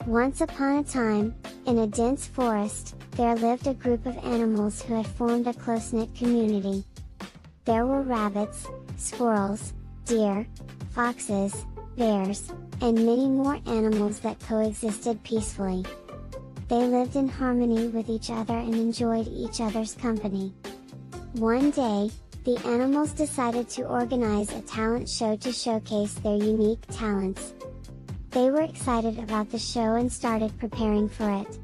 Once upon a time, in a dense forest, there lived a group of animals who had formed a close-knit community. There were rabbits, squirrels, deer, foxes, bears, and many more animals that coexisted peacefully. They lived in harmony with each other and enjoyed each other's company. One day, the animals decided to organize a talent show to showcase their unique talents. They were excited about the show and started preparing for it.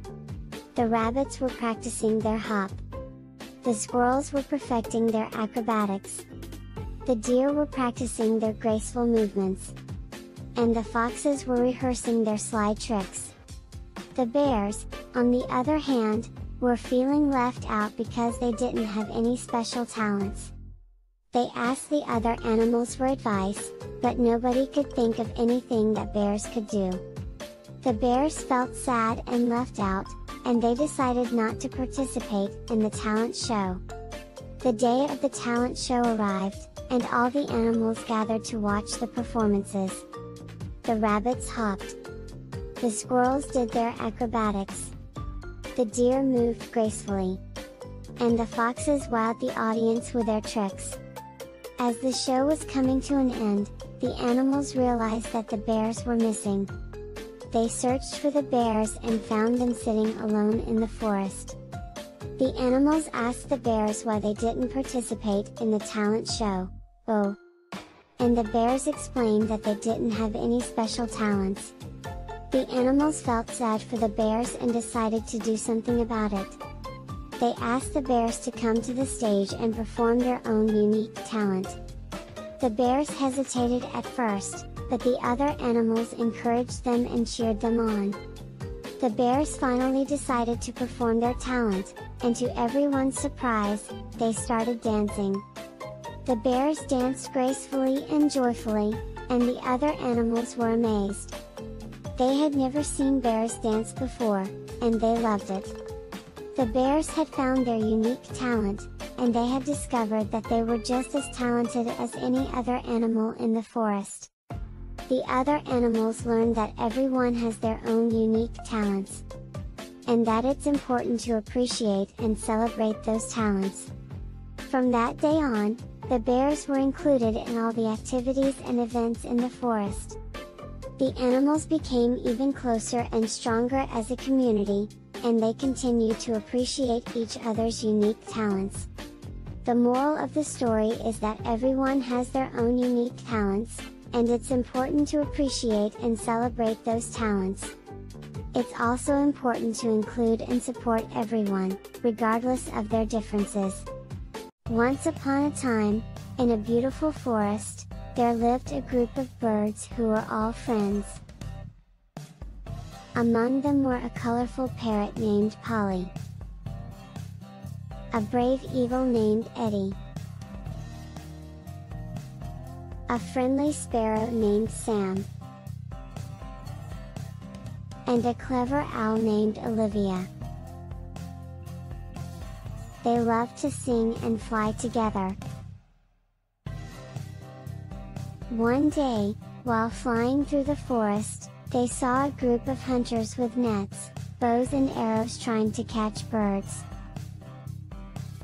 The rabbits were practicing their hop. The squirrels were perfecting their acrobatics. The deer were practicing their graceful movements. And the foxes were rehearsing their sly tricks. The bears, on the other hand, were feeling left out because they didn't have any special talents. They asked the other animals for advice, but nobody could think of anything that bears could do. The bears felt sad and left out, and they decided not to participate in the talent show. The day of the talent show arrived, and all the animals gathered to watch the performances. The rabbits hopped. The squirrels did their acrobatics. The deer moved gracefully. And the foxes wowed the audience with their tricks. As the show was coming to an end, the animals realized that the bears were missing. They searched for the bears and found them sitting alone in the forest. The animals asked the bears why they didn't participate in the talent show. Oh! And the bears explained that they didn't have any special talents. The animals felt sad for the bears and decided to do something about it. They asked the bears to come to the stage and perform their own unique talent. The bears hesitated at first, but the other animals encouraged them and cheered them on. The bears finally decided to perform their talent, and to everyone's surprise, they started dancing. The bears danced gracefully and joyfully, and the other animals were amazed. They had never seen bears dance before, and they loved it. The bears had found their unique talent, and they had discovered that they were just as talented as any other animal in the forest. The other animals learned that everyone has their own unique talents, and that it's important to appreciate and celebrate those talents. From that day on, the bears were included in all the activities and events in the forest. The animals became even closer and stronger as a community, and they continued to appreciate each other's unique talents. The moral of the story is that everyone has their own unique talents, and it's important to appreciate and celebrate those talents. It's also important to include and support everyone, regardless of their differences. Once upon a time, in a beautiful forest, there lived a group of birds who were all friends. Among them were a colorful parrot named Polly, a brave eagle named Eddie, a friendly sparrow named Sam, and a clever owl named Olivia. They loved to sing and fly together. One day, while flying through the forest, they saw a group of hunters with nets, bows and arrows trying to catch birds.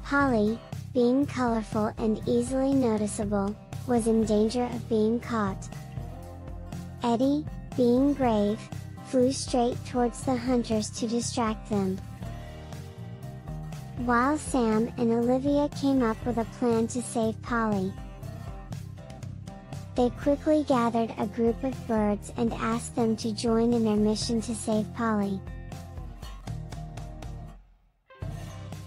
Polly, being colorful and easily noticeable, was in danger of being caught. Eddie, being brave, flew straight towards the hunters to distract them. While Sam and Olivia came up with a plan to save Polly. They quickly gathered a group of birds and asked them to join in their mission to save Polly.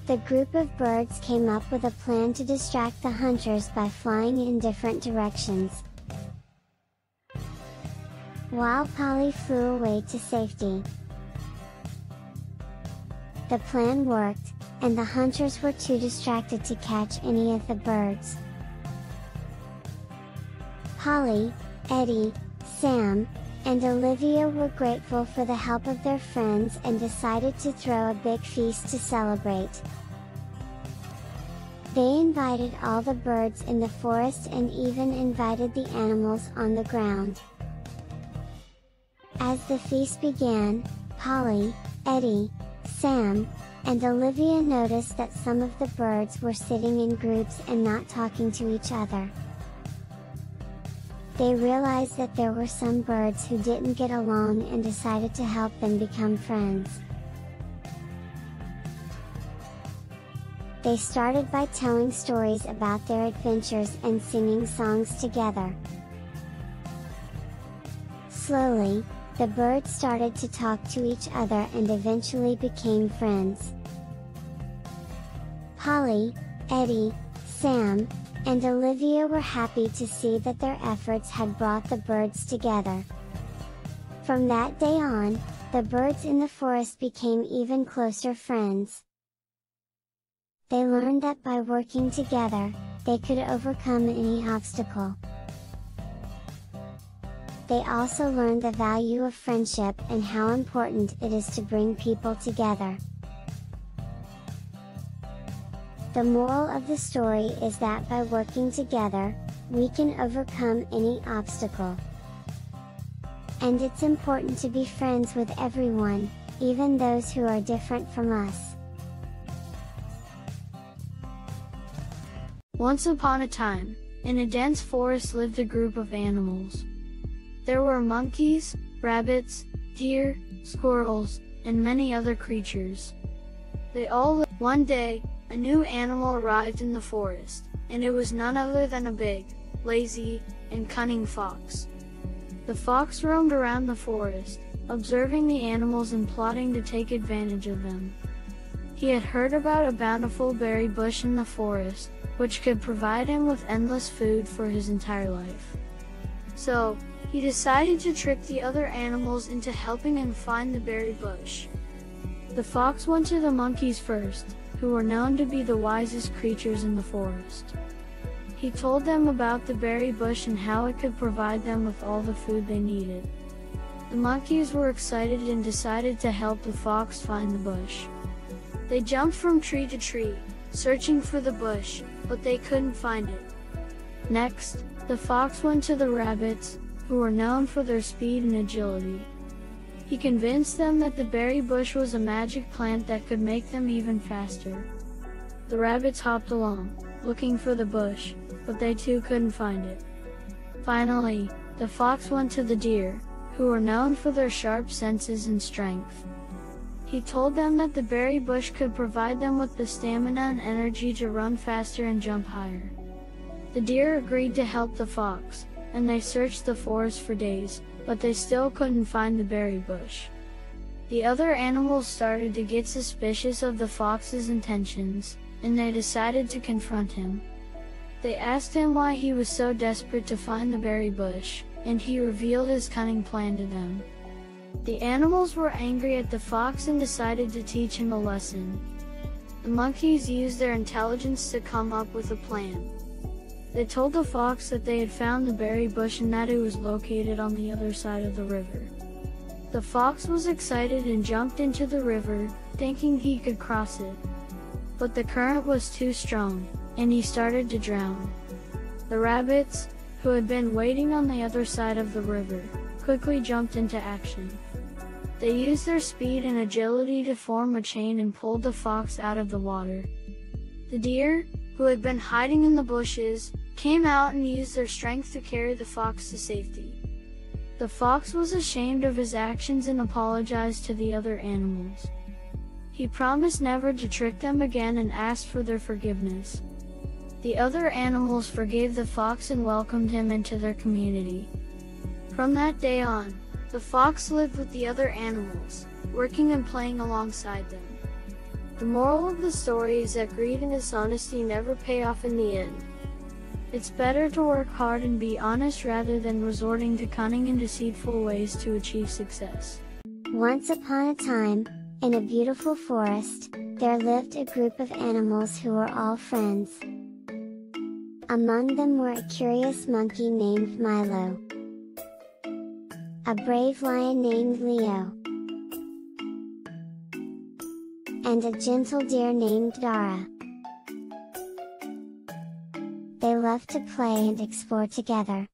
The group of birds came up with a plan to distract the hunters by flying in different directions. While Polly flew away to safety. The plan worked, and the hunters were too distracted to catch any of the birds. Polly, Eddie, Sam, and Olivia were grateful for the help of their friends and decided to throw a big feast to celebrate. They invited all the birds in the forest and even invited the animals on the ground. As the feast began, Polly, Eddie, Sam, and Olivia noticed that some of the birds were sitting in groups and not talking to each other. They realized that there were some birds who didn't get along and decided to help them become friends. They started by telling stories about their adventures and singing songs together. Slowly, the birds started to talk to each other and eventually became friends. Polly, Eddie, Sam, and Olivia were happy to see that their efforts had brought the birds together. From that day on, the birds in the forest became even closer friends. They learned that by working together, they could overcome any obstacle. They also learned the value of friendship and how important it is to bring people together. The moral of the story is that by working together, we can overcome any obstacle. And it's important to be friends with everyone, even those who are different from us. Once upon a time, in a dense forest lived a group of animals. There were monkeys, rabbits, deer, squirrels, and many other creatures. They all lived. One day, a new animal arrived in the forest, and it was none other than a big, lazy, and cunning fox. The fox roamed around the forest, observing the animals and plotting to take advantage of them. He had heard about a bountiful berry bush in the forest, which could provide him with endless food for his entire life. So, he decided to trick the other animals into helping him find the berry bush. The fox went to the monkeys first, who were known to be the wisest creatures in the forest. He told them about the berry bush and how it could provide them with all the food they needed. The monkeys were excited and decided to help the fox find the bush. They jumped from tree to tree, searching for the bush, but they couldn't find it. Next, the fox went to the rabbits, who were known for their speed and agility. He convinced them that the berry bush was a magic plant that could make them even faster. The rabbits hopped along, looking for the bush, but they too couldn't find it. Finally, the fox went to the deer, who were known for their sharp senses and strength. He told them that the berry bush could provide them with the stamina and energy to run faster and jump higher. The deer agreed to help the fox, and they searched the forest for days, but they still couldn't find the berry bush. The other animals started to get suspicious of the fox's intentions, and they decided to confront him. They asked him why he was so desperate to find the berry bush, and he revealed his cunning plan to them. The animals were angry at the fox and decided to teach him a lesson. The monkeys used their intelligence to come up with a plan. They told the fox that they had found the berry bush and that it was located on the other side of the river. The fox was excited and jumped into the river, thinking he could cross it. But the current was too strong, and he started to drown. The rabbits, who had been waiting on the other side of the river, quickly jumped into action. They used their speed and agility to form a chain and pulled the fox out of the water. The deer, who had been hiding in the bushes, came out and used their strength to carry the fox to safety. The fox was ashamed of his actions and apologized to the other animals. He promised never to trick them again and asked for their forgiveness. The other animals forgave the fox and welcomed him into their community. From that day on, the fox lived with the other animals, working and playing alongside them. The moral of the story is that greed and dishonesty never pay off in the end. It's better to work hard and be honest rather than resorting to cunning and deceitful ways to achieve success. Once upon a time, in a beautiful forest, there lived a group of animals who were all friends. Among them were a curious monkey named Milo, a brave lion named Leo, and a gentle deer named Dara. They loved to play and explore together.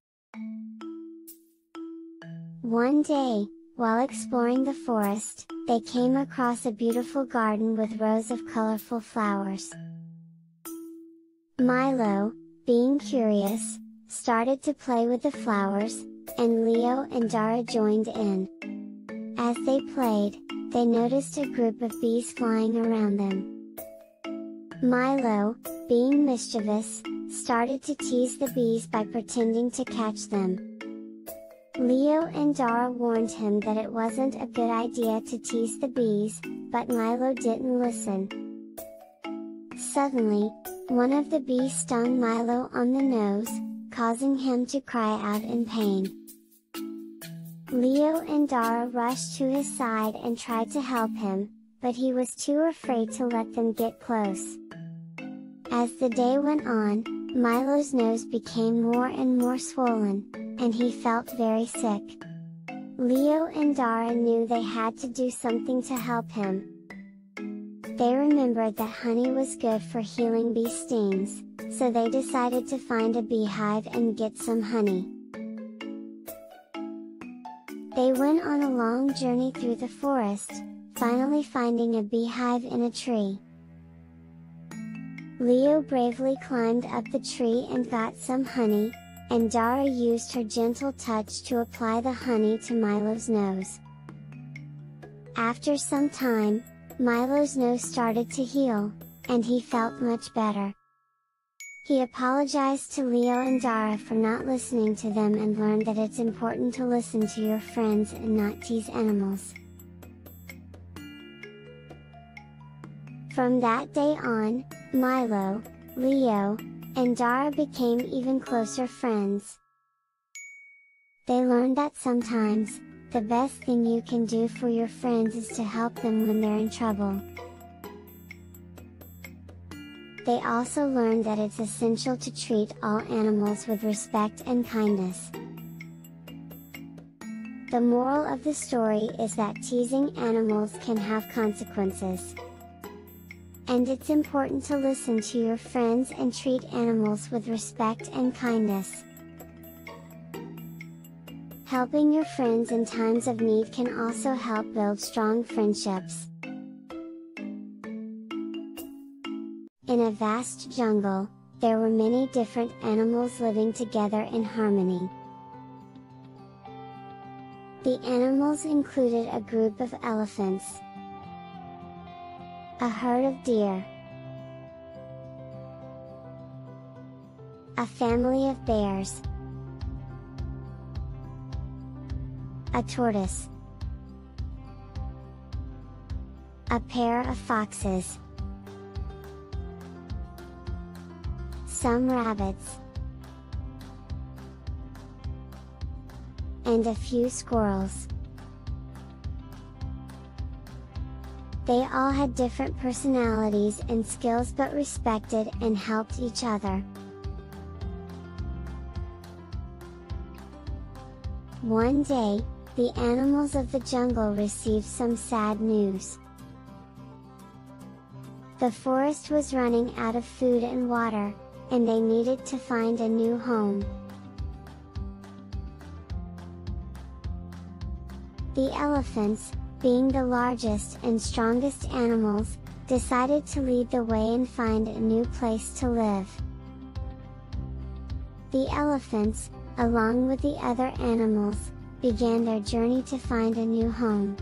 One day, while exploring the forest, they came across a beautiful garden with rows of colorful flowers. Milo, being curious, started to play with the flowers, and Leo and Dara joined in. As they played, they noticed a group of bees flying around them. Milo, being mischievous, started to tease the bees by pretending to catch them. Leo and Dara warned him that it wasn't a good idea to tease the bees, but Milo didn't listen. Suddenly, one of the bees stung Milo on the nose, causing him to cry out in pain. Leo and Dara rushed to his side and tried to help him, but he was too afraid to let them get close. As the day went on, Milo's nose became more and more swollen, and he felt very sick. Leo and Dara knew they had to do something to help him. They remembered that honey was good for healing bee stings, so they decided to find a beehive and get some honey. They went on a long journey through the forest, finally finding a beehive in a tree. Leo bravely climbed up the tree and got some honey, and Dara used her gentle touch to apply the honey to Milo's nose. After some time, Milo's nose started to heal, and he felt much better. He apologized to Leo and Dara for not listening to them and learned that it's important to listen to your friends and not tease animals. From that day on, Milo, Leo, and Dara became even closer friends. They learned that sometimes, the best thing you can do for your friends is to help them when they're in trouble. They also learned that it's essential to treat all animals with respect and kindness. The moral of the story is that teasing animals can have consequences. And it's important to listen to your friends and treat animals with respect and kindness. Helping your friends in times of need can also help build strong friendships. In a vast jungle, there were many different animals living together in harmony. The animals included a group of elephants, a herd of deer, a family of bears, a tortoise, a pair of foxes, some rabbits, and a few squirrels. They all had different personalities and skills but respected and helped each other. One day, the animals of the jungle received some sad news. The forest was running out of food and water, and they needed to find a new home. The elephants, being the largest and strongest animals, decided to lead the way and find a new place to live. The elephants, along with the other animals, began their journey to find a new home.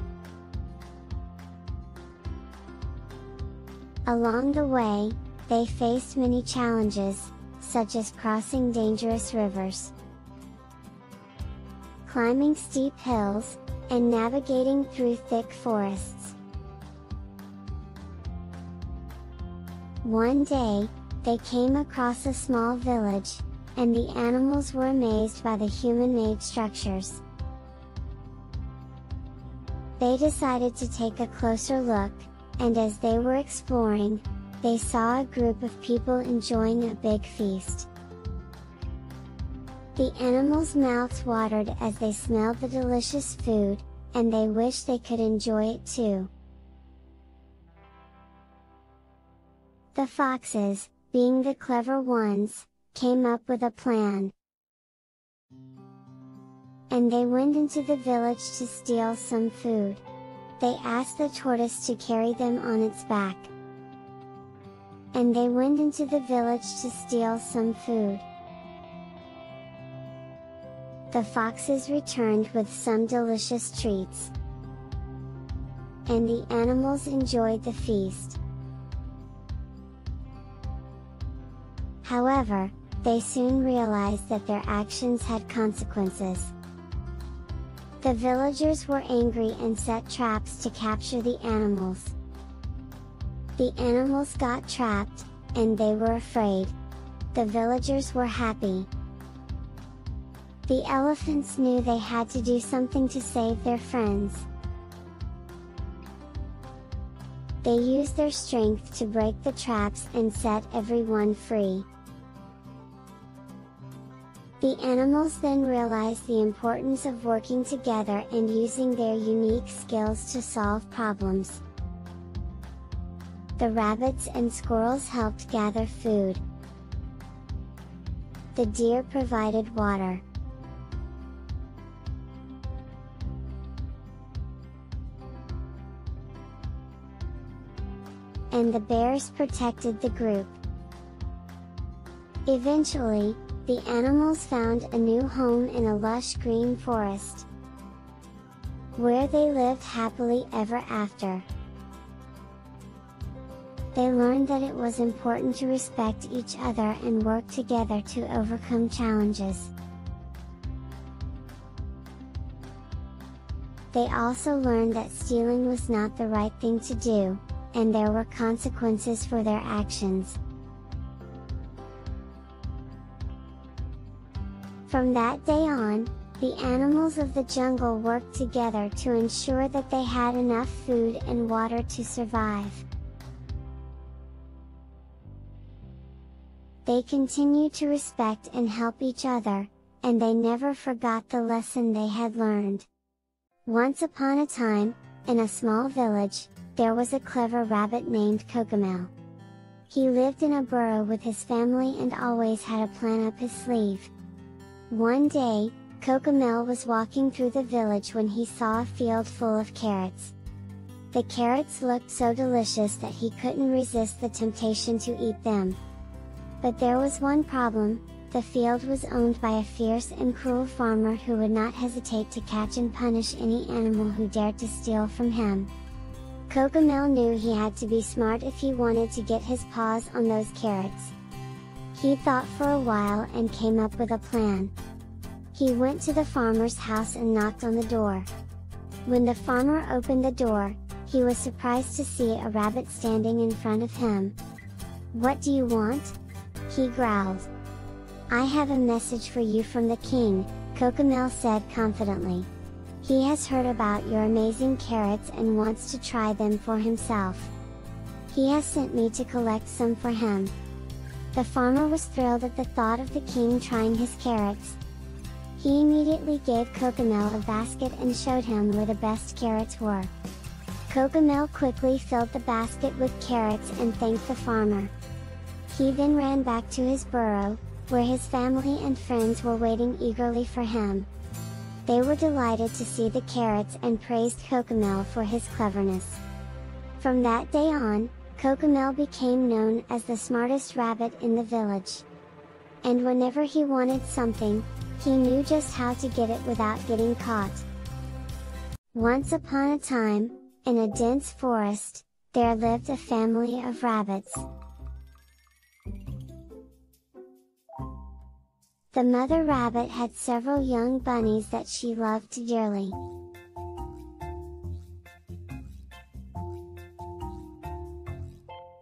Along the way, they faced many challenges, such as crossing dangerous rivers, climbing steep hills, and navigating through thick forests. One day, they came across a small village, and the animals were amazed by the human-made structures. They decided to take a closer look, and as they were exploring, they saw a group of people enjoying a big feast. The animals' mouths watered as they smelled the delicious food, and they wished they could enjoy it too. The foxes, being the clever ones, came up with a plan. and they went into the village to steal some food. They asked the tortoise to carry them on its back. And they went into the village to steal some food. The foxes returned with some delicious treats. And the animals enjoyed the feast. However, they soon realized that their actions had consequences. The villagers were angry and set traps to capture the animals. The animals got trapped, and they were afraid. The villagers were happy. The elephants knew they had to do something to save their friends. They used their strength to break the traps and set everyone free. The animals then realized the importance of working together and using their unique skills to solve problems. The rabbits and squirrels helped gather food. The deer provided water. And the bears protected the group. Eventually, the animals found a new home in a lush green forest, where they lived happily ever after. They learned that it was important to respect each other and work together to overcome challenges. They also learned that stealing was not the right thing to do, and there were consequences for their actions. From that day on, the animals of the jungle worked together to ensure that they had enough food and water to survive. They continued to respect and help each other, and they never forgot the lesson they had learned. Once upon a time, in a small village, there was a clever rabbit named Kokomo. He lived in a burrow with his family and always had a plan up his sleeve. One day, Cocomelon was walking through the village when he saw a field full of carrots. The carrots looked so delicious that he couldn't resist the temptation to eat them. But there was one problem: the field was owned by a fierce and cruel farmer who would not hesitate to catch and punish any animal who dared to steal from him. Cocomelon knew he had to be smart if he wanted to get his paws on those carrots. He thought for a while and came up with a plan. He went to the farmer's house and knocked on the door. When the farmer opened the door, he was surprised to see a rabbit standing in front of him. "What do you want?" he growled. "I have a message for you from the king," Cocomelon said confidently. "He has heard about your amazing carrots and wants to try them for himself. He has sent me to collect some for him." The farmer was thrilled at the thought of the king trying his carrots. He immediately gave Cocomelon a basket and showed him where the best carrots were. Cocomelon quickly filled the basket with carrots and thanked the farmer. He then ran back to his burrow, where his family and friends were waiting eagerly for him. They were delighted to see the carrots and praised Cocomelon for his cleverness. From that day on, Cocomelon became known as the smartest rabbit in the village. And whenever he wanted something, he knew just how to get it without getting caught. Once upon a time, in a dense forest, there lived a family of rabbits. The mother rabbit had several young bunnies that she loved dearly.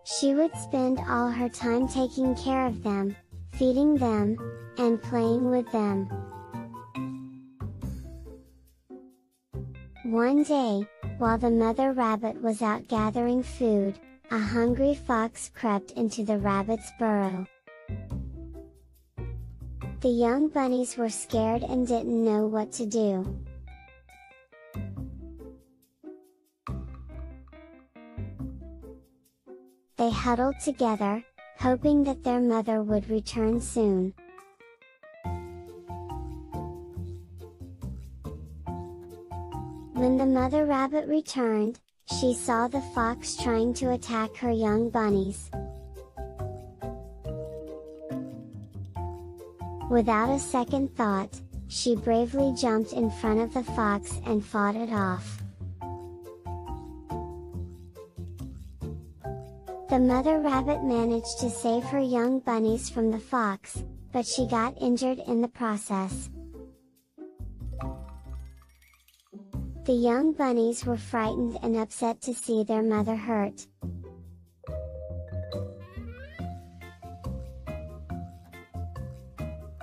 She would spend all her time taking care of them, feeding them, and playing with them. One day, while the mother rabbit was out gathering food, a hungry fox crept into the rabbit's burrow. The young bunnies were scared and didn't know what to do. They huddled together, hoping that their mother would return soon. mother rabbit returned, she saw the fox trying to attack her young bunnies. Without a second thought, she bravely jumped in front of the fox and fought it off. The mother rabbit managed to save her young bunnies from the fox, but she got injured in the process. The young bunnies were frightened and upset to see their mother hurt.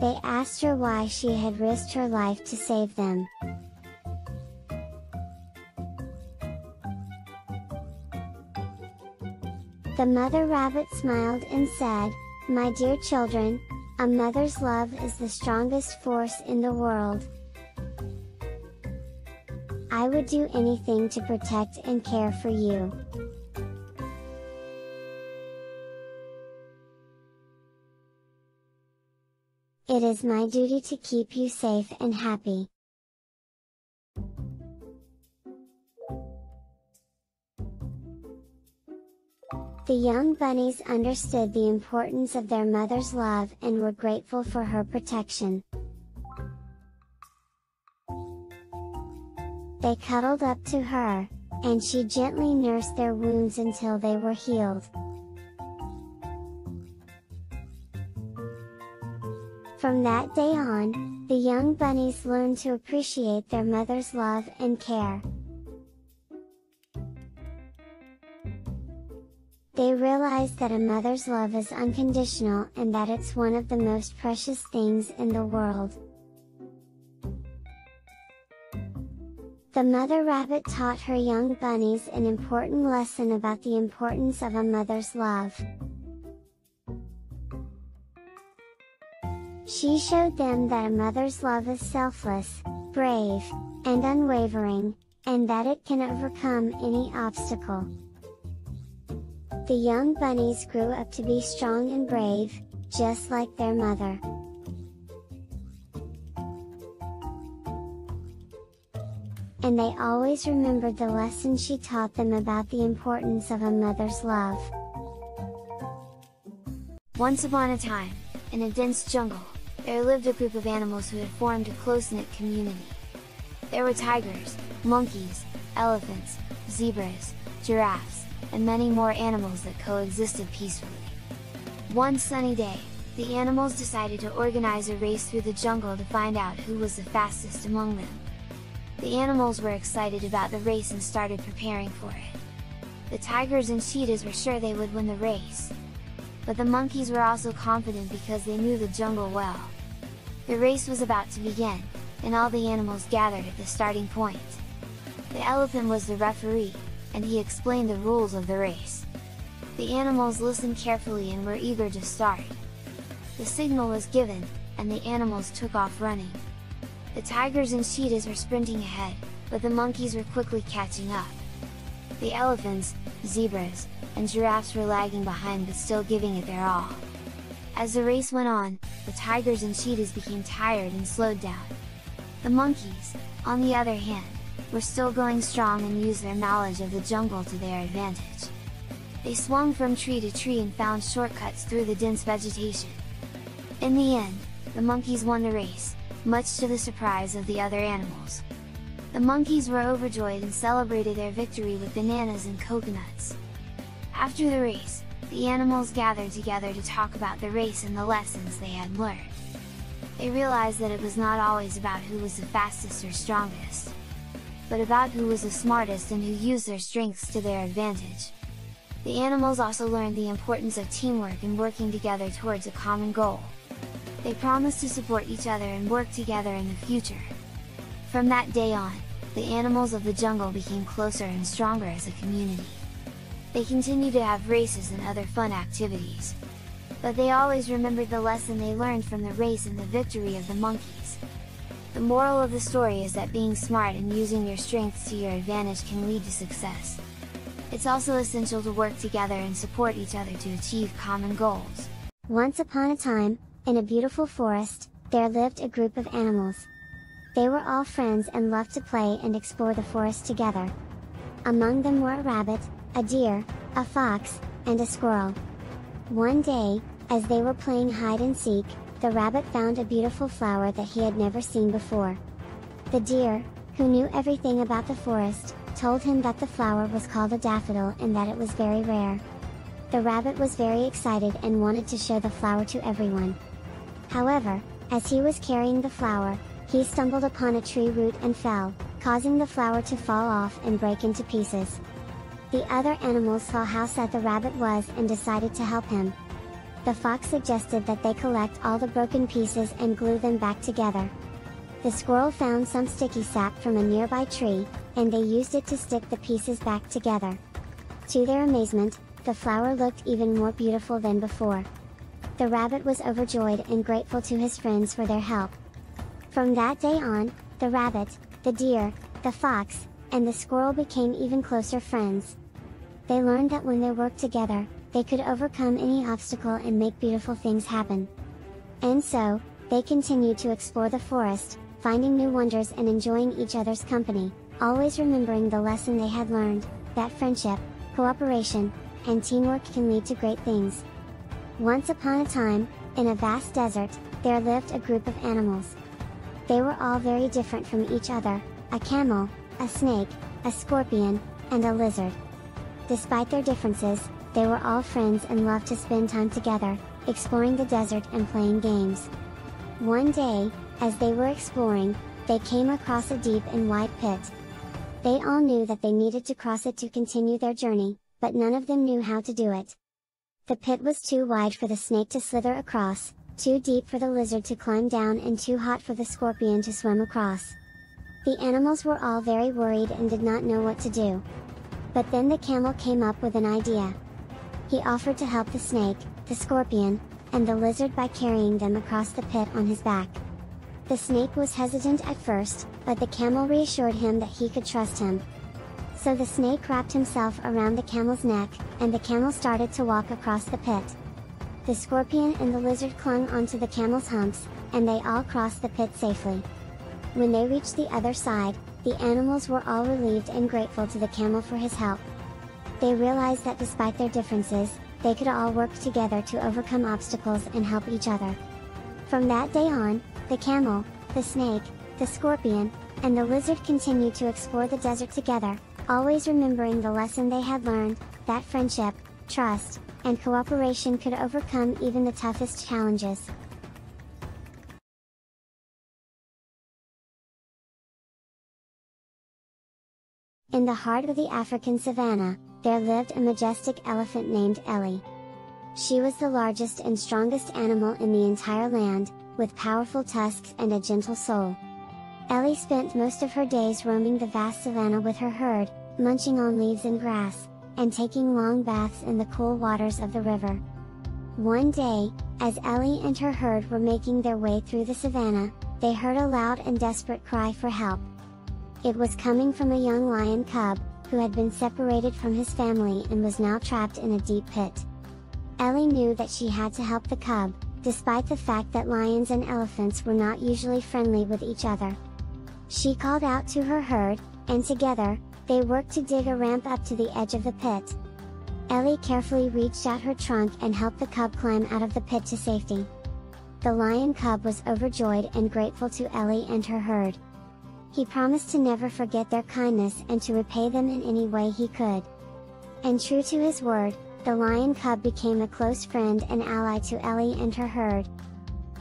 They asked her why she had risked her life to save them. The mother rabbit smiled and said, "My dear children, a mother's love is the strongest force in the world. I would do anything to protect and care for you. It is my duty to keep you safe and happy." The young bunnies understood the importance of their mother's love and were grateful for her protection. They cuddled up to her, and she gently nursed their wounds until they were healed. From that day on, the young bunnies learned to appreciate their mother's love and care. They realized that a mother's love is unconditional and that it's one of the most precious things in the world. The mother rabbit taught her young bunnies an important lesson about the importance of a mother's love. She showed them that a mother's love is selfless, brave, and unwavering, and that it can overcome any obstacle. The young bunnies grew up to be strong and brave, just like their mother. And they always remembered the lesson she taught them about the importance of a mother's love. Once upon a time, in a dense jungle, there lived a group of animals who had formed a close-knit community. There were tigers, monkeys, elephants, zebras, giraffes, and many more animals that coexisted peacefully. One sunny day, the animals decided to organize a race through the jungle to find out who was the fastest among them. The animals were excited about the race and started preparing for it. The tigers and cheetahs were sure they would win the race. But the monkeys were also confident because they knew the jungle well. The race was about to begin, and all the animals gathered at the starting point. The elephant was the referee, and he explained the rules of the race. The animals listened carefully and were eager to start. The signal was given, and the animals took off running. The tigers and cheetahs were sprinting ahead, but the monkeys were quickly catching up. The elephants, zebras, and giraffes were lagging behind but still giving it their all. As the race went on, the tigers and cheetahs became tired and slowed down. The monkeys, on the other hand, were still going strong and used their knowledge of the jungle to their advantage. They swung from tree to tree and found shortcuts through the dense vegetation. In the end, the monkeys won the race, much to the surprise of the other animals. The monkeys were overjoyed and celebrated their victory with bananas and coconuts. After the race, the animals gathered together to talk about the race and the lessons they had learned. They realized that it was not always about who was the fastest or strongest, but about who was the smartest and who used their strengths to their advantage. The animals also learned the importance of teamwork and working together towards a common goal. They promised to support each other and work together in the future. From that day on, the animals of the jungle became closer and stronger as a community. They continued to have races and other fun activities. But they always remembered the lesson they learned from the race and the victory of the monkeys. The moral of the story is that being smart and using your strengths to your advantage can lead to success. It's also essential to work together and support each other to achieve common goals. Once upon a time, in a beautiful forest, there lived a group of animals. They were all friends and loved to play and explore the forest together. Among them were a rabbit, a deer, a fox, and a squirrel. One day, as they were playing hide and seek, the rabbit found a beautiful flower that he had never seen before. The deer, who knew everything about the forest, told him that the flower was called a daffodil and that it was very rare. The rabbit was very excited and wanted to show the flower to everyone. However, as he was carrying the flower, he stumbled upon a tree root and fell, causing the flower to fall off and break into pieces. The other animals saw how sad the rabbit was and decided to help him. The fox suggested that they collect all the broken pieces and glue them back together. The squirrel found some sticky sap from a nearby tree, and they used it to stick the pieces back together. To their amazement, the flower looked even more beautiful than before. The rabbit was overjoyed and grateful to his friends for their help. From that day on, the rabbit, the deer, the fox, and the squirrel became even closer friends. They learned that when they worked together, they could overcome any obstacle and make beautiful things happen. And so, they continued to explore the forest, finding new wonders and enjoying each other's company, always remembering the lesson they had learned, that friendship, cooperation, and teamwork can lead to great things. Once upon a time, in a vast desert, there lived a group of animals. They were all very different from each other, a camel, a snake, a scorpion, and a lizard. Despite their differences, they were all friends and loved to spend time together, exploring the desert and playing games. One day, as they were exploring, they came across a deep and wide pit. They all knew that they needed to cross it to continue their journey, but none of them knew how to do it. The pit was too wide for the snake to slither across, too deep for the lizard to climb down, and too hot for the scorpion to swim across. The animals were all very worried and did not know what to do. But then the camel came up with an idea. He offered to help the snake, the scorpion, and the lizard by carrying them across the pit on his back. The snake was hesitant at first, but the camel reassured him that he could trust him. So the snake wrapped himself around the camel's neck, and the camel started to walk across the pit. The scorpion and the lizard clung onto the camel's humps, and they all crossed the pit safely. When they reached the other side, the animals were all relieved and grateful to the camel for his help. They realized that despite their differences, they could all work together to overcome obstacles and help each other. From that day on, the camel, the snake, the scorpion, and the lizard continued to explore the desert together, always remembering the lesson they had learned, that friendship, trust, and cooperation could overcome even the toughest challenges. In the heart of the African savanna, there lived a majestic elephant named Ellie. She was the largest and strongest animal in the entire land, with powerful tusks and a gentle soul. Ellie spent most of her days roaming the vast savanna with her herd, munching on leaves and grass, and taking long baths in the cool waters of the river. One day, as Ellie and her herd were making their way through the savanna, they heard a loud and desperate cry for help. It was coming from a young lion cub, who had been separated from his family and was now trapped in a deep pit. Ellie knew that she had to help the cub, despite the fact that lions and elephants were not usually friendly with each other. She called out to her herd, and together, they worked to dig a ramp up to the edge of the pit. Ellie carefully reached out her trunk and helped the cub climb out of the pit to safety. The lion cub was overjoyed and grateful to Ellie and her herd. He promised to never forget their kindness and to repay them in any way he could. And true to his word, the lion cub became a close friend and ally to Ellie and her herd.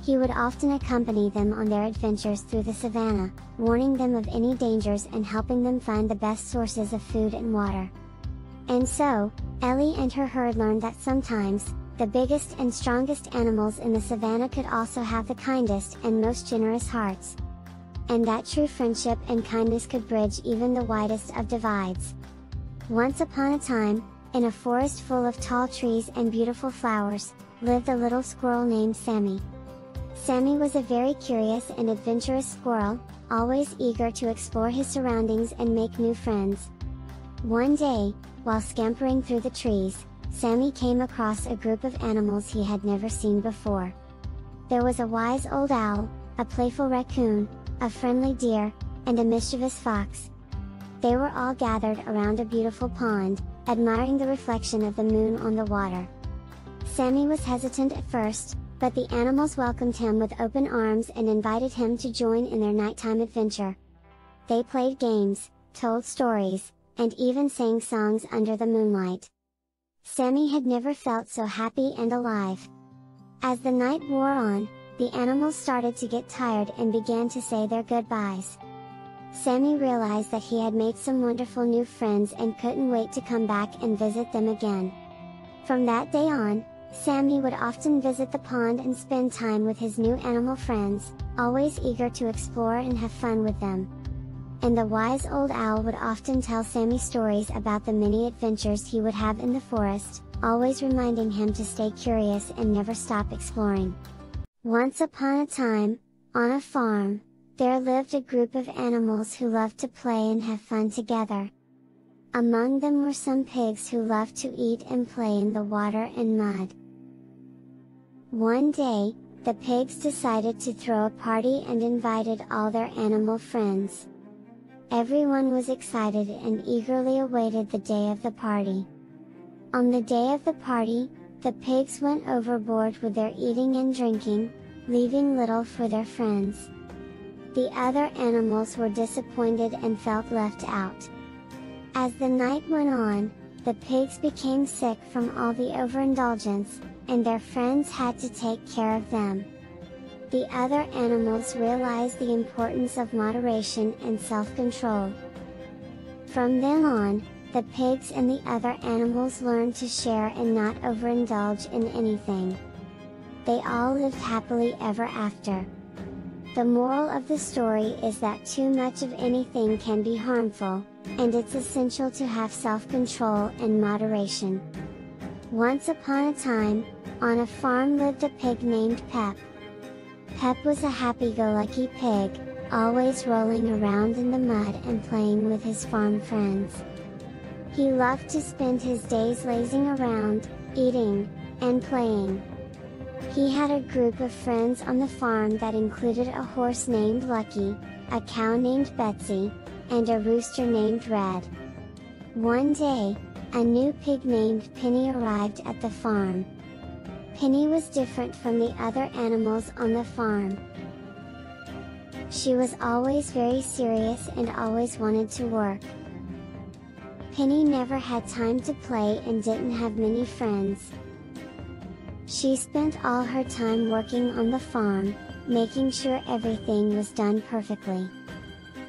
He would often accompany them on their adventures through the savannah, warning them of any dangers and helping them find the best sources of food and water. And so, Ellie and her herd learned that sometimes, the biggest and strongest animals in the savannah could also have the kindest and most generous hearts. And that true friendship and kindness could bridge even the widest of divides. Once upon a time, in a forest full of tall trees and beautiful flowers, lived a little squirrel named Sammy. Sammy was a very curious and adventurous squirrel, always eager to explore his surroundings and make new friends. One day, while scampering through the trees, Sammy came across a group of animals he had never seen before. There was a wise old owl, a playful raccoon, a friendly deer, and a mischievous fox. They were all gathered around a beautiful pond, admiring the reflection of the moon on the water. Sammy was hesitant at first, but the animals welcomed him with open arms and invited him to join in their nighttime adventure. They played games, told stories, and even sang songs under the moonlight. Sammy had never felt so happy and alive. As the night wore on, the animals started to get tired and began to say their goodbyes. Sammy realized that he had made some wonderful new friends and couldn't wait to come back and visit them again. From that day on, Sammy would often visit the pond and spend time with his new animal friends, always eager to explore and have fun with them. And the wise old owl would often tell Sammy stories about the many adventures he would have in the forest, always reminding him to stay curious and never stop exploring. Once upon a time, on a farm, there lived a group of animals who loved to play and have fun together. Among them were some pigs who loved to eat and play in the water and mud. One day, the pigs decided to throw a party and invited all their animal friends. Everyone was excited and eagerly awaited the day of the party. On the day of the party, the pigs went overboard with their eating and drinking, leaving little for their friends. The other animals were disappointed and felt left out. As the night went on, the pigs became sick from all the overindulgence, and their friends had to take care of them. The other animals realized the importance of moderation and self-control. From then on, the pigs and the other animals learned to share and not overindulge in anything. They all lived happily ever after. The moral of the story is that too much of anything can be harmful, and it's essential to have self-control and moderation. Once upon a time, on a farm lived a pig named Pep. Pep was a happy-go-lucky pig, always rolling around in the mud and playing with his farm friends. He loved to spend his days lazing around, eating, and playing. He had a group of friends on the farm that included a horse named Lucky, a cow named Betsy, and a rooster named Red. One day, a new pig named Penny arrived at the farm. Penny was different from the other animals on the farm. She was always very serious and always wanted to work. Penny never had time to play and didn't have many friends. She spent all her time working on the farm, making sure everything was done perfectly.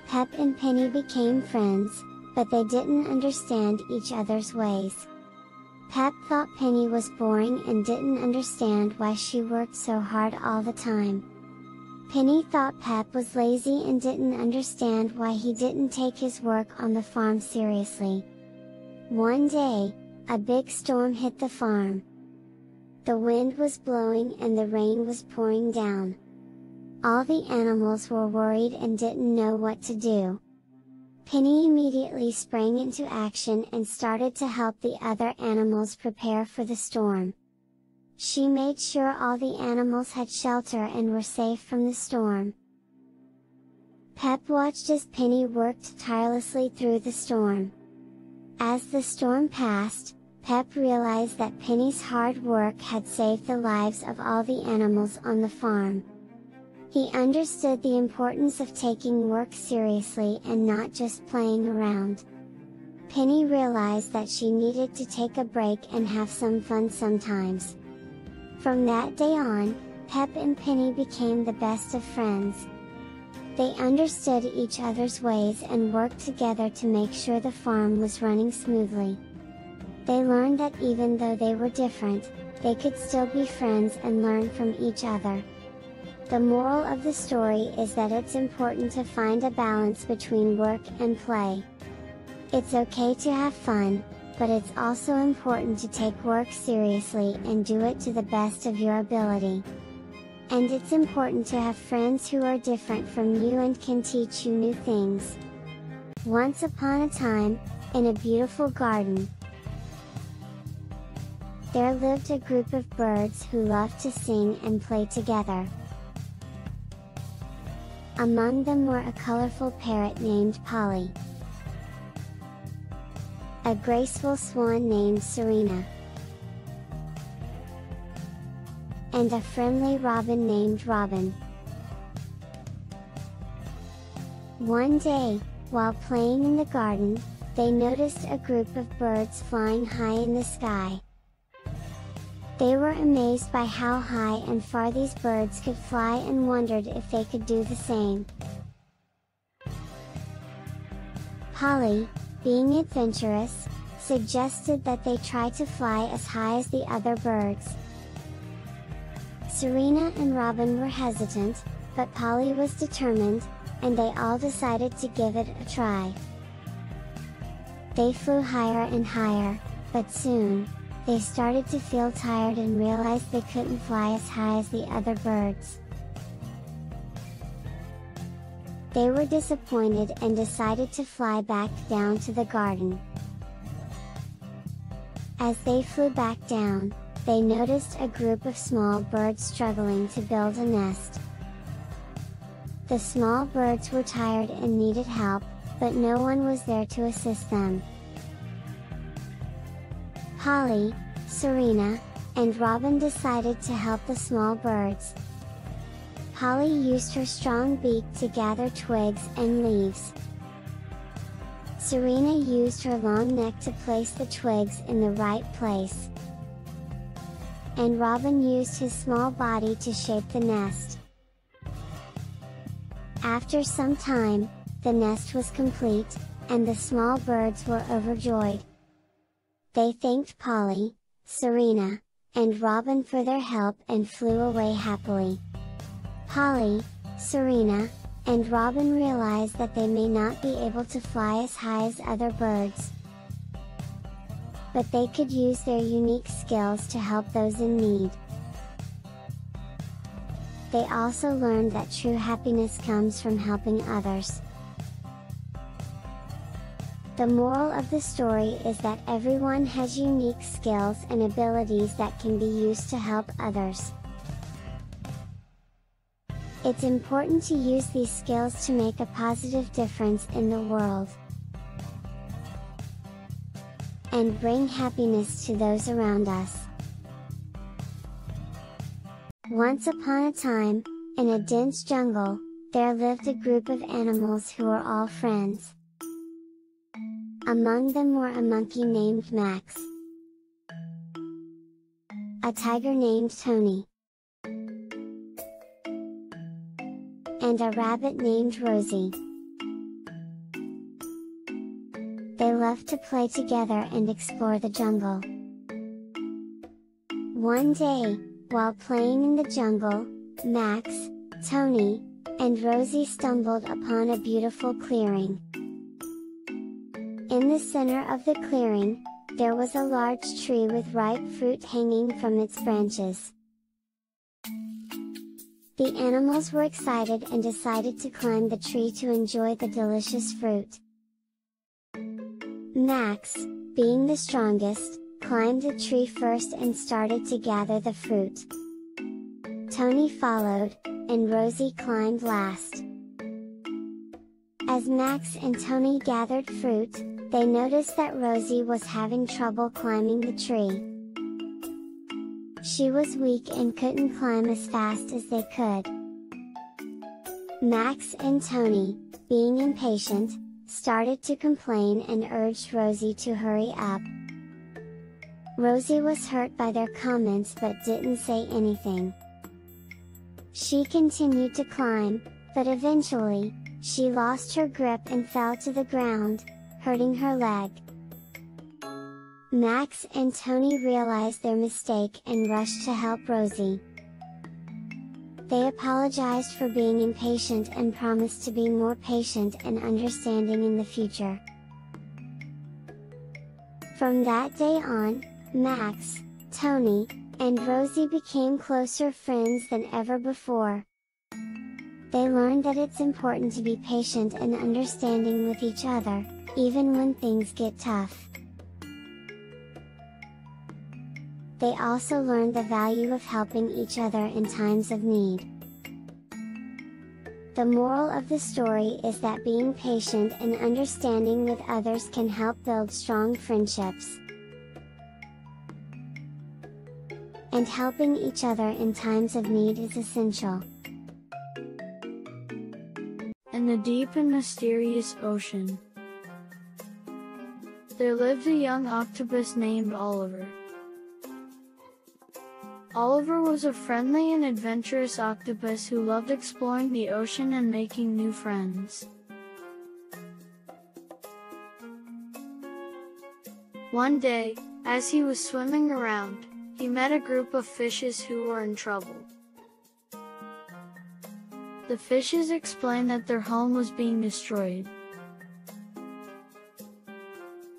Pep and Penny became friends, but they didn't understand each other's ways. Pep thought Penny was boring and didn't understand why she worked so hard all the time. Penny thought Pep was lazy and didn't understand why he didn't take his work on the farm seriously. One day, a big storm hit the farm. The wind was blowing and the rain was pouring down. All the animals were worried and didn't know what to do. Penny immediately sprang into action and started to help the other animals prepare for the storm. She made sure all the animals had shelter and were safe from the storm. Pep watched as Penny worked tirelessly through the storm. As the storm passed, Pep realized that Penny's hard work had saved the lives of all the animals on the farm. He understood the importance of taking work seriously and not just playing around. Penny realized that she needed to take a break and have some fun sometimes. From that day on, Pep and Penny became the best of friends. They understood each other's ways and worked together to make sure the farm was running smoothly. They learned that even though they were different, they could still be friends and learn from each other. The moral of the story is that it's important to find a balance between work and play. It's okay to have fun, but it's also important to take work seriously and do it to the best of your ability. And it's important to have friends who are different from you and can teach you new things. Once upon a time, in a beautiful garden, there lived a group of birds who loved to sing and play together. Among them were a colorful parrot named Polly, a graceful swan named Serena, and a friendly robin named Robin. One day, while playing in the garden, they noticed a group of birds flying high in the sky. They were amazed by how high and far these birds could fly and wondered if they could do the same. Polly, being adventurous, suggested that they try to fly as high as the other birds. Serena and Robin were hesitant, but Polly was determined, and they all decided to give it a try. They flew higher and higher, but soon, they started to feel tired and realized they couldn't fly as high as the other birds. They were disappointed and decided to fly back down to the garden. As they flew back down, they noticed a group of small birds struggling to build a nest. The small birds were tired and needed help, but no one was there to assist them. Polly, Serena, and Robin decided to help the small birds. Polly used her strong beak to gather twigs and leaves. Serena used her long neck to place the twigs in the right place. And Robin used his small body to shape the nest. After some time, the nest was complete, and the small birds were overjoyed. They thanked Polly, Serena, and Robin for their help and flew away happily. Polly, Serena, and Robin realized that they may not be able to fly as high as other birds, but they could use their unique skills to help those in need. They also learned that true happiness comes from helping others. The moral of the story is that everyone has unique skills and abilities that can be used to help others. It's important to use these skills to make a positive difference in the world, and bring happiness to those around us. Once upon a time, in a dense jungle, there lived a group of animals who were all friends. Among them were a monkey named Max, a tiger named Tony, and a rabbit named Rosie. They loved to play together and explore the jungle. One day, while playing in the jungle, Max, Tony, and Rosie stumbled upon a beautiful clearing. In the center of the clearing, there was a large tree with ripe fruit hanging from its branches. The animals were excited and decided to climb the tree to enjoy the delicious fruit. Max, being the strongest, climbed the tree first and started to gather the fruit. Tony followed, and Rosie climbed last. As Max and Tony gathered fruit, they noticed that Rosie was having trouble climbing the tree. She was weak and couldn't climb as fast as they could. Max and Tony, being impatient, started to complain and urged Rosie to hurry up. Rosie was hurt by their comments but didn't say anything. She continued to climb, but eventually, she lost her grip and fell to the ground, hurting her leg. Max and Tony realized their mistake and rushed to help Rosie. They apologized for being impatient and promised to be more patient and understanding in the future. From that day on, Max, Tony, and Rosie became closer friends than ever before. They learned that it's important to be patient and understanding with each other, even when things get tough. They also learned the value of helping each other in times of need. The moral of the story is that being patient and understanding with others can help build strong friendships. And helping each other in times of need is essential. In the deep and mysterious ocean, there lived a young octopus named Oliver. Oliver was a friendly and adventurous octopus who loved exploring the ocean and making new friends. One day, as he was swimming around, he met a group of fishes who were in trouble. The fishes explained that their home was being destroyed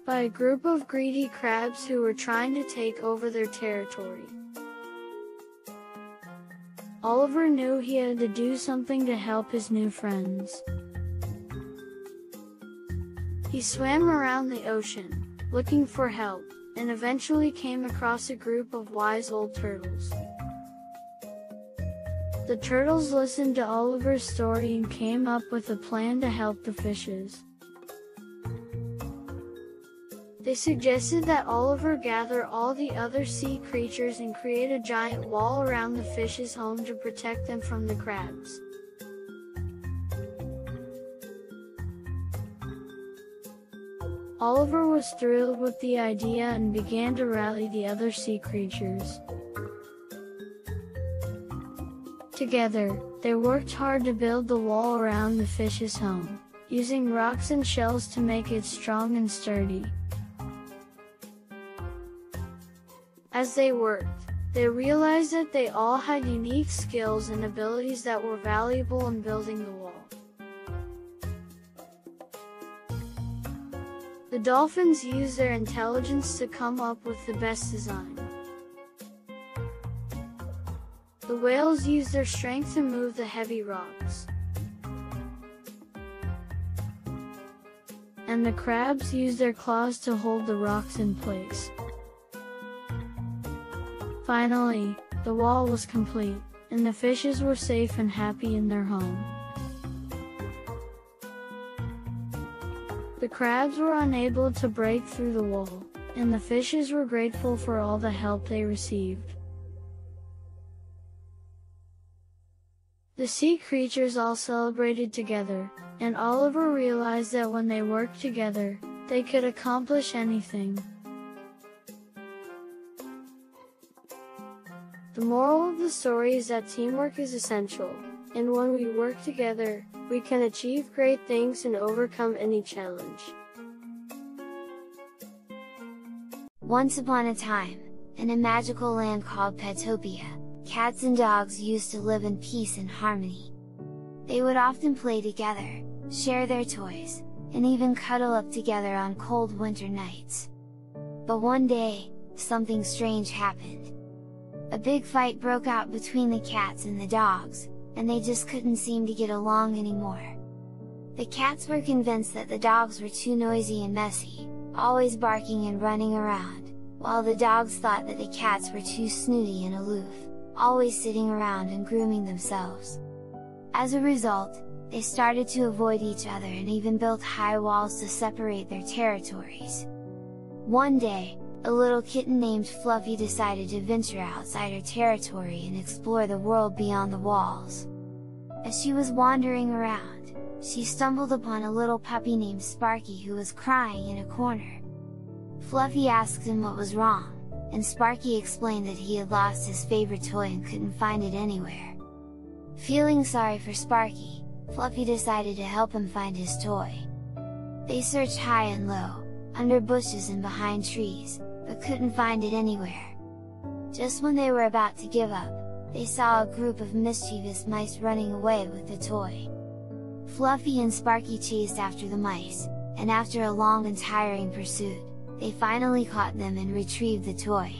by a group of greedy crabs who were trying to take over their territory. Oliver knew he had to do something to help his new friends. He swam around the ocean, looking for help, and eventually came across a group of wise old turtles. The turtles listened to Oliver's story and came up with a plan to help the fishes. They suggested that Oliver gather all the other sea creatures and create a giant wall around the fish's home to protect them from the crabs. Oliver was thrilled with the idea and began to rally the other sea creatures. Together, they worked hard to build the wall around the fish's home, using rocks and shells to make it strong and sturdy. As they worked, they realized that they all had unique skills and abilities that were valuable in building the wall. The dolphins used their intelligence to come up with the best design. The whales used their strength to move the heavy rocks. And the crabs used their claws to hold the rocks in place. Finally, the wall was complete, and the fishes were safe and happy in their home. The crabs were unable to break through the wall, and the fishes were grateful for all the help they received. The sea creatures all celebrated together, and Oliver realized that when they worked together, they could accomplish anything. The moral of the story is that teamwork is essential, and when we work together, we can achieve great things and overcome any challenge. Once upon a time, in a magical land called Petopia, cats and dogs used to live in peace and harmony. They would often play together, share their toys, and even cuddle up together on cold winter nights. But one day, something strange happened. A big fight broke out between the cats and the dogs, and they just couldn't seem to get along anymore. The cats were convinced that the dogs were too noisy and messy, always barking and running around, while the dogs thought that the cats were too snooty and aloof, always sitting around and grooming themselves. As a result, they started to avoid each other and even built high walls to separate their territories. One day, a little kitten named Fluffy decided to venture outside her territory and explore the world beyond the walls. As she was wandering around, she stumbled upon a little puppy named Sparky who was crying in a corner. Fluffy asked him what was wrong, and Sparky explained that he had lost his favorite toy and couldn't find it anywhere. Feeling sorry for Sparky, Fluffy decided to help him find his toy. They searched high and low, under bushes and behind trees, but couldn't find it anywhere. Just when they were about to give up, they saw a group of mischievous mice running away with the toy. Fluffy and Sparky chased after the mice, and after a long and tiring pursuit, they finally caught them and retrieved the toy.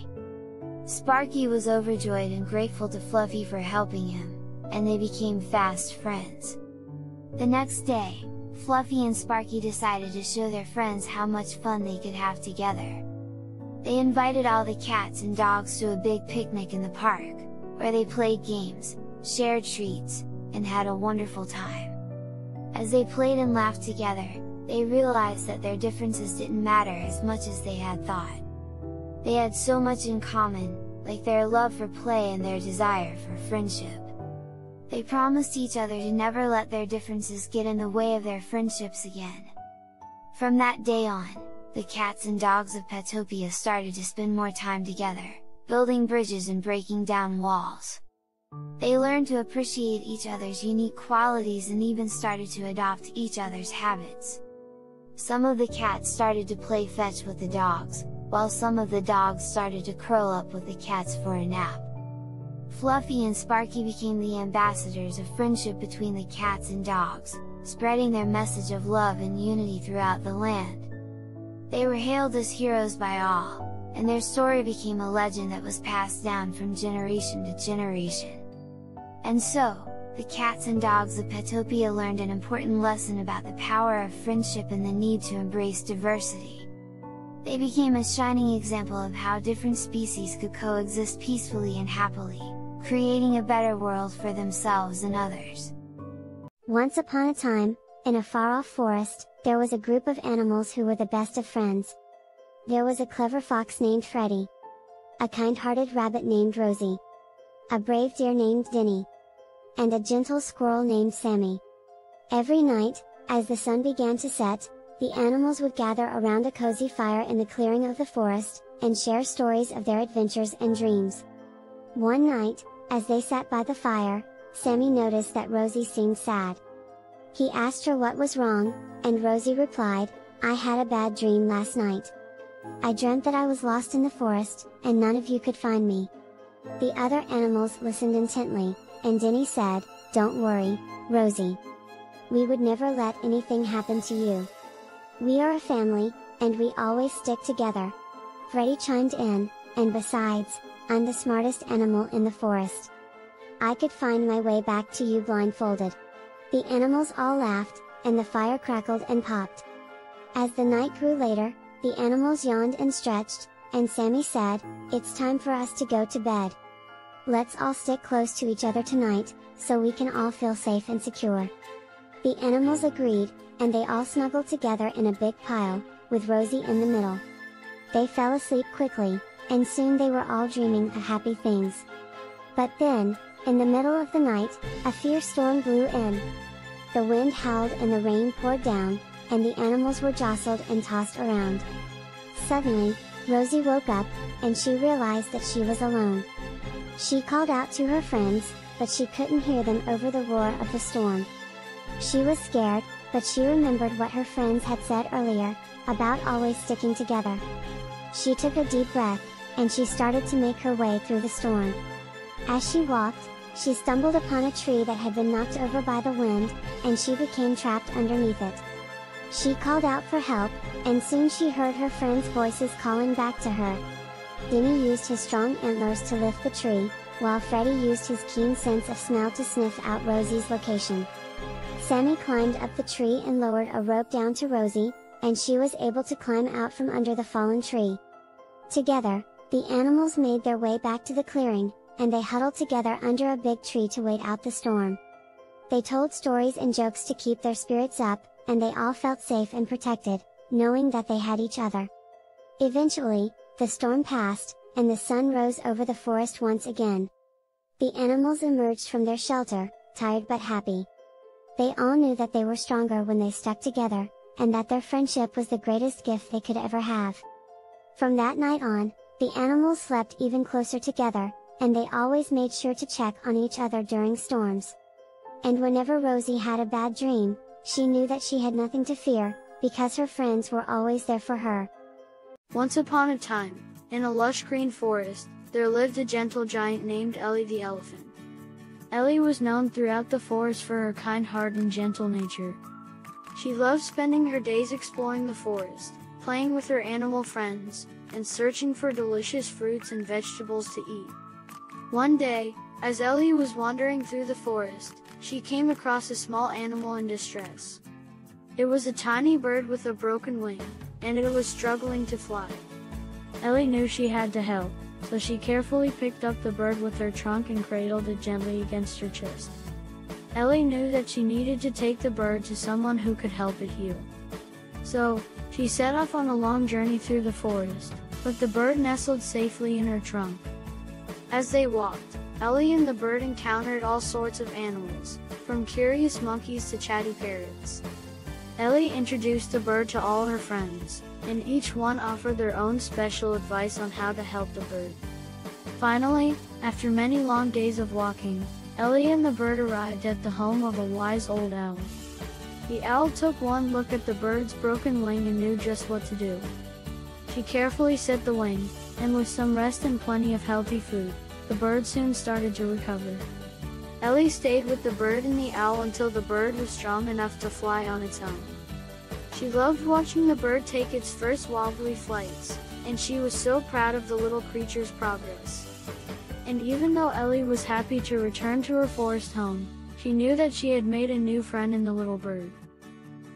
Sparky was overjoyed and grateful to Fluffy for helping him, and they became fast friends. The next day, Fluffy and Sparky decided to show their friends how much fun they could have together. They invited all the cats and dogs to a big picnic in the park, where they played games, shared treats, and had a wonderful time. As they played and laughed together, they realized that their differences didn't matter as much as they had thought. They had so much in common, like their love for play and their desire for friendship. They promised each other to never let their differences get in the way of their friendships again. From that day on, the cats and dogs of Petopia started to spend more time together, building bridges and breaking down walls. They learned to appreciate each other's unique qualities and even started to adopt each other's habits. Some of the cats started to play fetch with the dogs, while some of the dogs started to curl up with the cats for a nap. Fluffy and Sparky became the ambassadors of friendship between the cats and dogs, spreading their message of love and unity throughout the land. They were hailed as heroes by all, and their story became a legend that was passed down from generation to generation. And so, the cats and dogs of Petopia learned an important lesson about the power of friendship and the need to embrace diversity. They became a shining example of how different species could coexist peacefully and happily, creating a better world for themselves and others. Once upon a time, in a far-off forest, there was a group of animals who were the best of friends. There was a clever fox named Freddy, a kind-hearted rabbit named Rosie, a brave deer named Denny, and a gentle squirrel named Sammy. Every night, as the sun began to set, the animals would gather around a cozy fire in the clearing of the forest, and share stories of their adventures and dreams. One night, as they sat by the fire, Sammy noticed that Rosie seemed sad. He asked her what was wrong, and Rosie replied, "I had a bad dream last night. I dreamt that I was lost in the forest, and none of you could find me." The other animals listened intently, and Denny said, "Don't worry, Rosie. We would never let anything happen to you. We are a family, and we always stick together." Freddy chimed in, "And besides, I'm the smartest animal in the forest. I could find my way back to you blindfolded." The animals all laughed, and the fire crackled and popped. As the night grew later, the animals yawned and stretched, and Sammy said, "It's time for us to go to bed. Let's all stick close to each other tonight, so we can all feel safe and secure." The animals agreed, and they all snuggled together in a big pile, with Rosie in the middle. They fell asleep quickly, and soon they were all dreaming of happy things. But then, in the middle of the night, a fierce storm blew in. The wind howled and the rain poured down, and the animals were jostled and tossed around. Suddenly, Rosie woke up, and she realized that she was alone. She called out to her friends, but she couldn't hear them over the roar of the storm. She was scared, but she remembered what her friends had said earlier, about always sticking together. She took a deep breath, and she started to make her way through the storm. As she walked, she stumbled upon a tree that had been knocked over by the wind, and she became trapped underneath it. She called out for help, and soon she heard her friends' voices calling back to her. Denny used his strong antlers to lift the tree, while Freddy used his keen sense of smell to sniff out Rosie's location. Sammy climbed up the tree and lowered a rope down to Rosie, and she was able to climb out from under the fallen tree. Together, the animals made their way back to the clearing, and they huddled together under a big tree to wait out the storm. They told stories and jokes to keep their spirits up, and they all felt safe and protected, knowing that they had each other. Eventually, the storm passed, and the sun rose over the forest once again. The animals emerged from their shelter, tired but happy. They all knew that they were stronger when they stuck together, and that their friendship was the greatest gift they could ever have. From that night on, the animals slept even closer together, and they always made sure to check on each other during storms. And whenever Rosie had a bad dream, she knew that she had nothing to fear, because her friends were always there for her. Once upon a time, in a lush green forest, there lived a gentle giant named Ellie the Elephant. Ellie was known throughout the forest for her kind heart and gentle nature. She loved spending her days exploring the forest, playing with her animal friends, and searching for delicious fruits and vegetables to eat. One day, as Ellie was wandering through the forest, she came across a small animal in distress. It was a tiny bird with a broken wing, and it was struggling to fly. Ellie knew she had to help, so she carefully picked up the bird with her trunk and cradled it gently against her chest. Ellie knew that she needed to take the bird to someone who could help it heal. So, she set off on a long journey through the forest, but the bird nestled safely in her trunk. As they walked, Ellie and the bird encountered all sorts of animals, from curious monkeys to chatty parrots. Ellie introduced the bird to all her friends, and each one offered their own special advice on how to help the bird. Finally, after many long days of walking, Ellie and the bird arrived at the home of a wise old owl. The owl took one look at the bird's broken wing and knew just what to do. She carefully set the wing, and with some rest and plenty of healthy food, the bird soon started to recover. Ellie stayed with the bird and the owl until the bird was strong enough to fly on its own. She loved watching the bird take its first wobbly flights, and she was so proud of the little creature's progress. And even though Ellie was happy to return to her forest home, she knew that she had made a new friend in the little bird.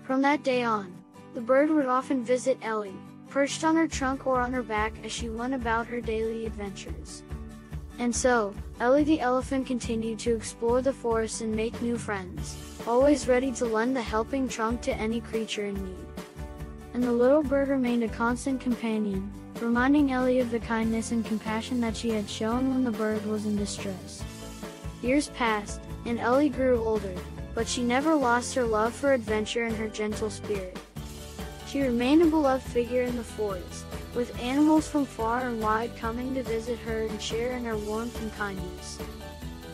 From that day on, the bird would often visit Ellie, perched on her trunk or on her back as she went about her daily adventures. And so, Ellie the elephant continued to explore the forest and make new friends, always ready to lend a helping trunk to any creature in need. And the little bird remained a constant companion, reminding Ellie of the kindness and compassion that she had shown when the bird was in distress. Years passed, and Ellie grew older, but she never lost her love for adventure and her gentle spirit. She remained a beloved figure in the forest, with animals from far and wide coming to visit her and share in her warmth and kindness.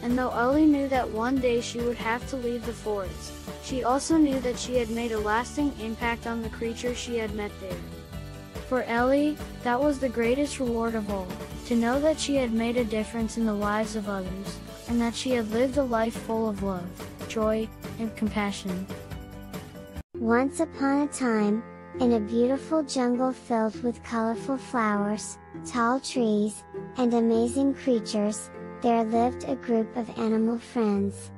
And though Ellie knew that one day she would have to leave the forest, she also knew that she had made a lasting impact on the creatures she had met there. For Ellie, that was the greatest reward of all, to know that she had made a difference in the lives of others, and that she had lived a life full of love, joy, and compassion. Once upon a time, in a beautiful jungle filled with colorful flowers, tall trees, and amazing creatures, there lived a group of animal friends.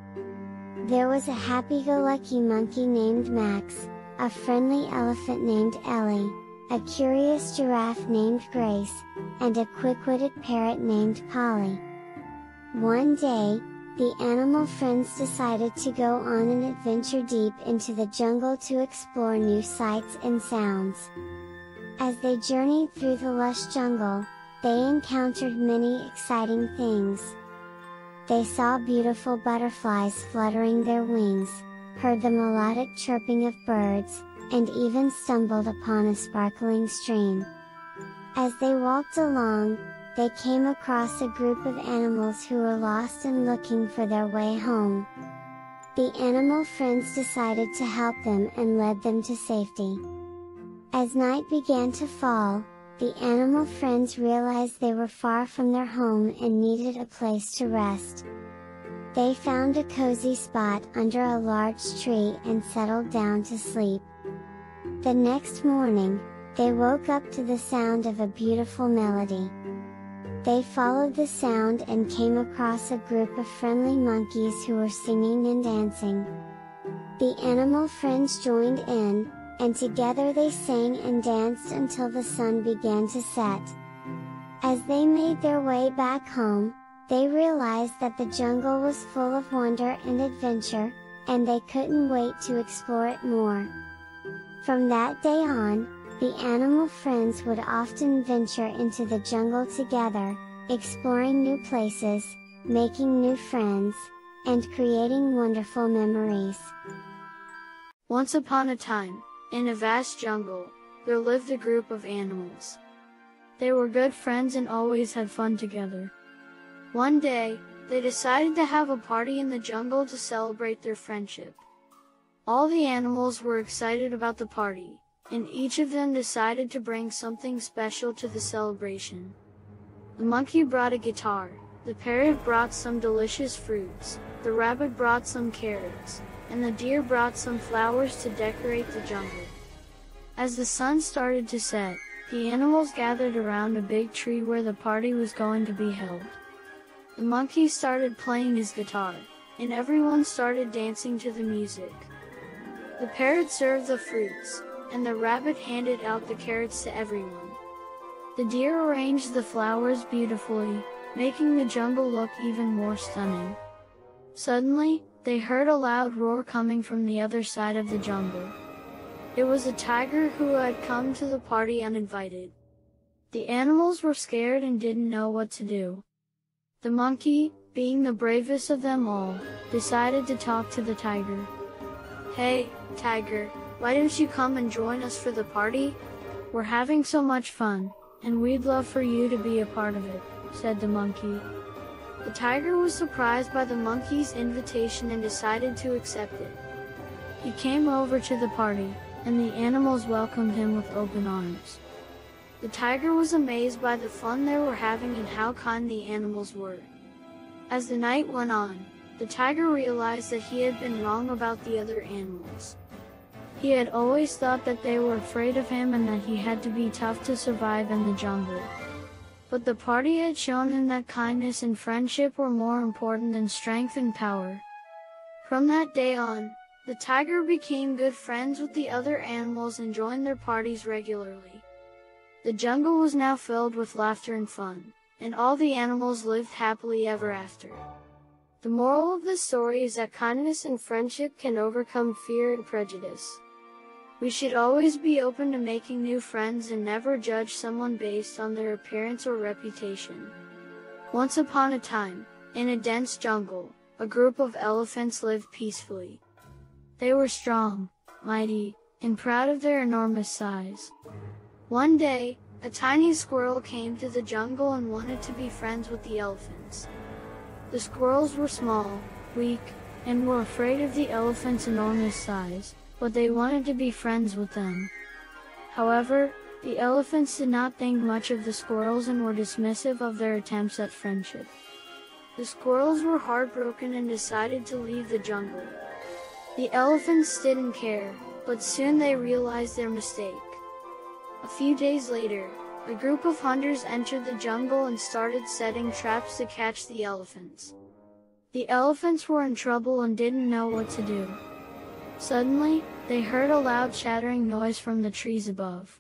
There was a happy-go-lucky monkey named Max, a friendly elephant named Ellie, a curious giraffe named Grace, and a quick-witted parrot named Polly. One day, the animal friends decided to go on an adventure deep into the jungle to explore new sights and sounds. As they journeyed through the lush jungle, they encountered many exciting things. They saw beautiful butterflies fluttering their wings, heard the melodic chirping of birds, and even stumbled upon a sparkling stream. As they walked along, they came across a group of animals who were lost and looking for their way home. The animal friends decided to help them and led them to safety. As night began to fall, the animal friends realized they were far from their home and needed a place to rest. They found a cozy spot under a large tree and settled down to sleep. The next morning, they woke up to the sound of a beautiful melody. They followed the sound and came across a group of friendly monkeys who were singing and dancing. The animal friends joined in, and together they sang and danced until the sun began to set. As they made their way back home, they realized that the jungle was full of wonder and adventure, and they couldn't wait to explore it more. From that day on, the animal friends would often venture into the jungle together, exploring new places, making new friends, and creating wonderful memories. Once upon a time, in a vast jungle, there lived a group of animals. They were good friends and always had fun together. One day, they decided to have a party in the jungle to celebrate their friendship. All the animals were excited about the party, and each of them decided to bring something special to the celebration. The monkey brought a guitar, the parrot brought some delicious fruits, the rabbit brought some carrots, and the deer brought some flowers to decorate the jungle. As the sun started to set, the animals gathered around a big tree where the party was going to be held. The monkey started playing his guitar, and everyone started dancing to the music. The parrot served the fruits, and the rabbit handed out the carrots to everyone. The deer arranged the flowers beautifully, making the jungle look even more stunning. Suddenly, they heard a loud roar coming from the other side of the jungle. It was a tiger who had come to the party uninvited. The animals were scared and didn't know what to do. The monkey, being the bravest of them all, decided to talk to the tiger. "Hey, tiger, why don't you come and join us for the party? We're having so much fun, and we'd love for you to be a part of it," said the monkey. The tiger was surprised by the monkey's invitation and decided to accept it. He came over to the party, and the animals welcomed him with open arms. The tiger was amazed by the fun they were having and how kind the animals were. As the night went on, the tiger realized that he had been wrong about the other animals. He had always thought that they were afraid of him and that he had to be tough to survive in the jungle. But the party had shown him that kindness and friendship were more important than strength and power. From that day on, the tiger became good friends with the other animals and joined their parties regularly. The jungle was now filled with laughter and fun, and all the animals lived happily ever after. The moral of this story is that kindness and friendship can overcome fear and prejudice. We should always be open to making new friends and never judge someone based on their appearance or reputation. Once upon a time, in a dense jungle, a group of elephants lived peacefully. They were strong, mighty, and proud of their enormous size. One day, a tiny squirrel came to the jungle and wanted to be friends with the elephants. The squirrels were small, weak, and were afraid of the elephant's enormous size, but they wanted to be friends with them. However, the elephants did not think much of the squirrels and were dismissive of their attempts at friendship. The squirrels were heartbroken and decided to leave the jungle. The elephants didn't care, but soon they realized their mistake. A few days later, a group of hunters entered the jungle and started setting traps to catch the elephants. The elephants were in trouble and didn't know what to do. Suddenly, they heard a loud chattering noise from the trees above.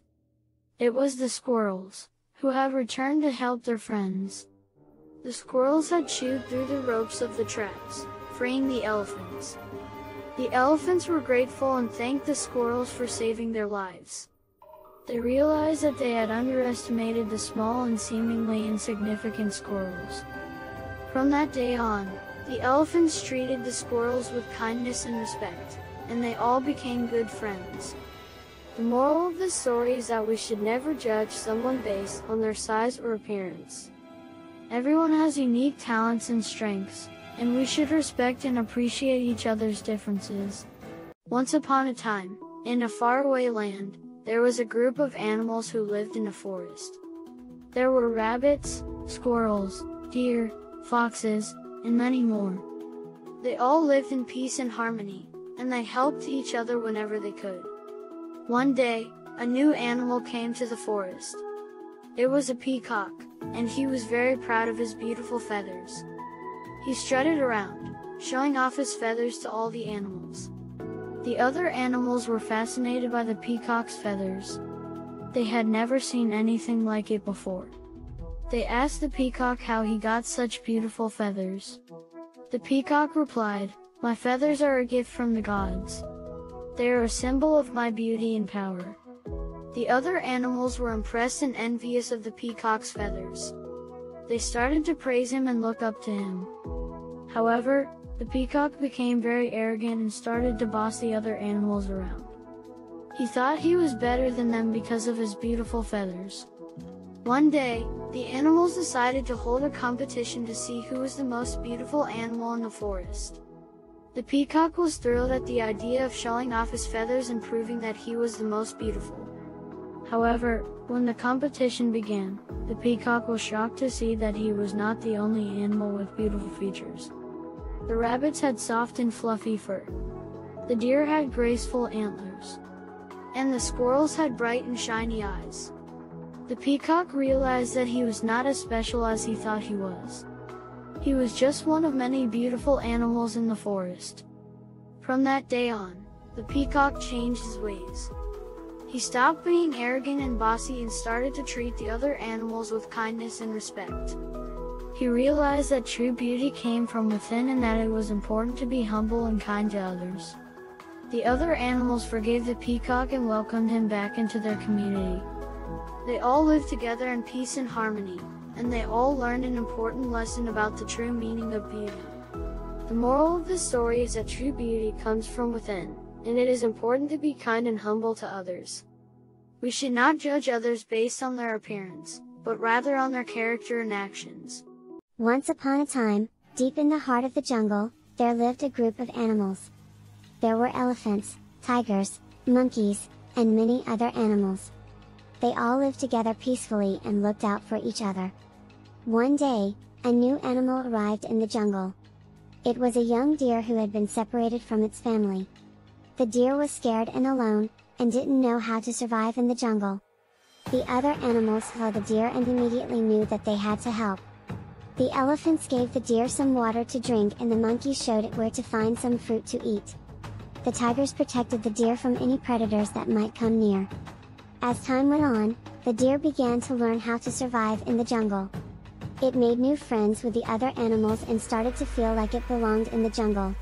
It was the squirrels, who had returned to help their friends. The squirrels had chewed through the ropes of the traps, freeing the elephants. The elephants were grateful and thanked the squirrels for saving their lives. They realized that they had underestimated the small and seemingly insignificant squirrels. From that day on, the elephants treated the squirrels with kindness and respect, and they all became good friends. The moral of this story is that we should never judge someone based on their size or appearance. Everyone has unique talents and strengths, and we should respect and appreciate each other's differences. Once upon a time, in a faraway land, there was a group of animals who lived in a forest. There were rabbits, squirrels, deer, foxes, and many more. They all lived in peace and harmony, and they helped each other whenever they could. One day, a new animal came to the forest. It was a peacock, and he was very proud of his beautiful feathers. He strutted around, showing off his feathers to all the animals. The other animals were fascinated by the peacock's feathers. They had never seen anything like it before. They asked the peacock how he got such beautiful feathers. The peacock replied, "My feathers are a gift from the gods. They are a symbol of my beauty and power." The other animals were impressed and envious of the peacock's feathers. They started to praise him and look up to him. However, the peacock became very arrogant and started to boss the other animals around. He thought he was better than them because of his beautiful feathers. One day, the animals decided to hold a competition to see who was the most beautiful animal in the forest. The peacock was thrilled at the idea of showing off his feathers and proving that he was the most beautiful. However, when the competition began, the peacock was shocked to see that he was not the only animal with beautiful features. The rabbits had soft and fluffy fur. The deer had graceful antlers. And the squirrels had bright and shiny eyes. The peacock realized that he was not as special as he thought he was. He was just one of many beautiful animals in the forest. From that day on, the peacock changed his ways. He stopped being arrogant and bossy and started to treat the other animals with kindness and respect. He realized that true beauty came from within and that it was important to be humble and kind to others. The other animals forgave the peacock and welcomed him back into their community. They all lived together in peace and harmony, and they all learned an important lesson about the true meaning of beauty. The moral of this story is that true beauty comes from within, and it is important to be kind and humble to others. We should not judge others based on their appearance, but rather on their character and actions. Once upon a time, deep in the heart of the jungle, there lived a group of animals. There were elephants, tigers, monkeys, and many other animals. They all lived together peacefully and looked out for each other. One day, a new animal arrived in the jungle. It was a young deer who had been separated from its family. The deer was scared and alone, and didn't know how to survive in the jungle. The other animals saw the deer and immediately knew that they had to help. The elephants gave the deer some water to drink and the monkeys showed it where to find some fruit to eat. The tigers protected the deer from any predators that might come near. As time went on, the deer began to learn how to survive in the jungle. It made new friends with the other animals and started to feel like it belonged in the jungle.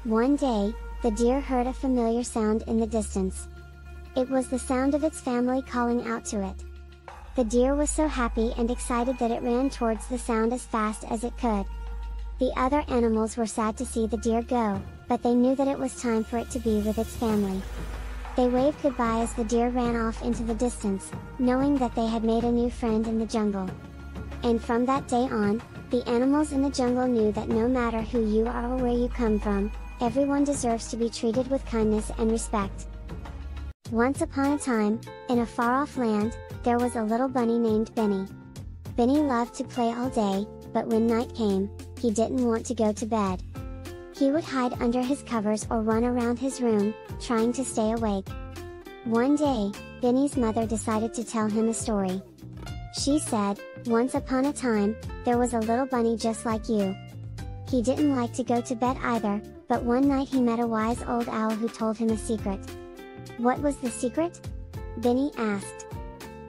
One day, the deer heard a familiar sound in the distance. It was the sound of its family calling out to it. The deer was so happy and excited that it ran towards the sound as fast as it could. The other animals were sad to see the deer go, but they knew that it was time for it to be with its family. They waved goodbye as the deer ran off into the distance, knowing that they had made a new friend in the jungle. And from that day on, the animals in the jungle knew that no matter who you are or where you come from, everyone deserves to be treated with kindness and respect. Once upon a time, in a far-off land, there was a little bunny named Benny. Benny loved to play all day, but when night came, he didn't want to go to bed. He would hide under his covers or run around his room, trying to stay awake. One day, Benny's mother decided to tell him a story. She said, "Once upon a time, there was a little bunny just like you. He didn't like to go to bed either, but one night he met a wise old owl who told him a secret." "What was the secret?" Benny asked.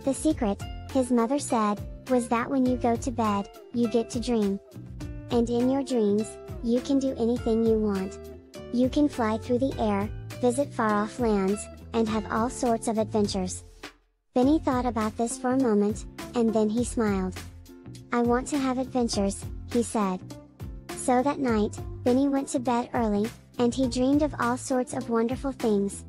"The secret," his mother said, "was that when you go to bed, you get to dream. And in your dreams, you can do anything you want. You can fly through the air, visit far-off lands, and have all sorts of adventures." Benny thought about this for a moment, and then he smiled. "I want to have adventures," he said. So that night, Benny went to bed early, and he dreamed of all sorts of wonderful things.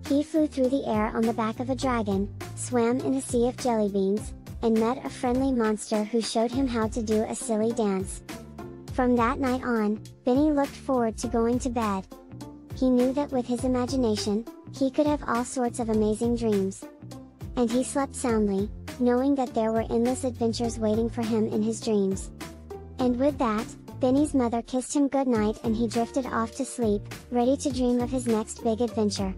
He flew through the air on the back of a dragon, swam in a sea of jelly beans, and met a friendly monster who showed him how to do a silly dance. From that night on, Benny looked forward to going to bed. He knew that with his imagination, he could have all sorts of amazing dreams. And he slept soundly, knowing that there were endless adventures waiting for him in his dreams. And with that, Benny's mother kissed him goodnight and he drifted off to sleep, ready to dream of his next big adventure.